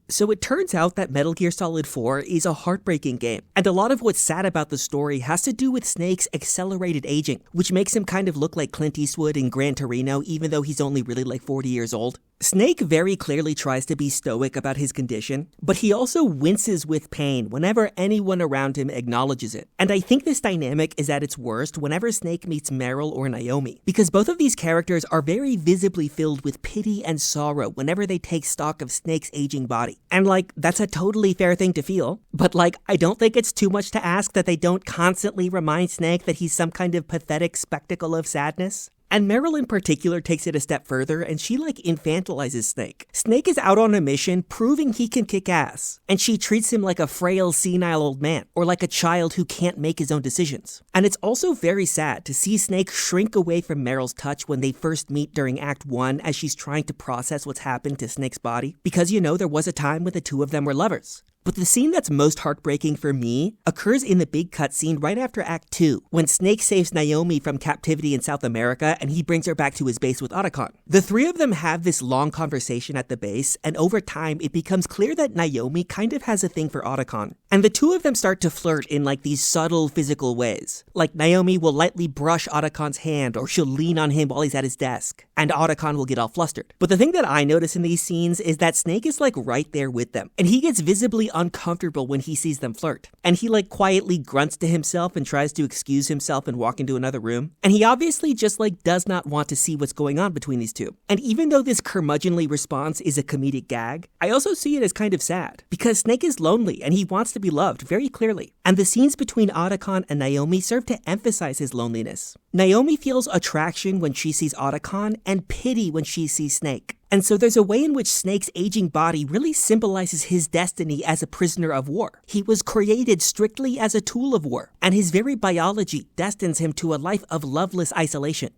So it turns out that Metal Gear Solid 4 is a heartbreaking game, and a lot of what's sad about the story has to do with Snake's accelerated aging, which makes him kind of look like Clint Eastwood in Gran Torino even though he's only really like 40 years old. Snake very clearly tries to be stoic about his condition, but he also winces with pain whenever anyone around him acknowledges it. And I think this dynamic is at its worst whenever Snake meets Meryl or Naomi, because both of these characters are very visibly filled with pity and sorrow whenever they take stock of Snake's aging body. And like, that's a totally fair thing to feel, but like, I don't think it's too much to ask that they don't constantly remind Snake that he's some kind of pathetic spectacle of sadness. And Meryl in particular takes it a step further, and she like infantilizes Snake. Snake is out on a mission proving he can kick ass, and she treats him like a frail, senile old man, or like a child who can't make his own decisions. And it's also very sad to see Snake shrink away from Meryl's touch when they first meet during Act 1 as she's trying to process what's happened to Snake's body, because you know there was a time when the two of them were lovers. But the scene that's most heartbreaking for me occurs in the big cutscene right after Act 2, when Snake saves Naomi from captivity in South America and he brings her back to his base with Otacon. The three of them have this long conversation at the base, and over time it becomes clear that Naomi kind of has a thing for Otacon. And the two of them start to flirt in like these subtle physical ways. Like Naomi will lightly brush Otacon's hand, or she'll lean on him while he's at his desk, and Otacon will get all flustered. But the thing that I notice in these scenes is that Snake is like right there with them, and he gets visibly uncomfortable when he sees them flirt. And he like quietly grunts to himself and tries to excuse himself and walk into another room. And he obviously just like does not want to see what's going on between these two. And even though this curmudgeonly response is a comedic gag, I also see it as kind of sad, because Snake is lonely and he wants to be loved very clearly. And the scenes between Otacon and Naomi serve to emphasize his loneliness. Naomi feels attraction when she sees Otacon and pity when she sees Snake. And so there's a way in which Snake's aging body really symbolizes his destiny as a prisoner of war. He was created strictly as a tool of war, and his very biology destines him to a life of loveless isolation.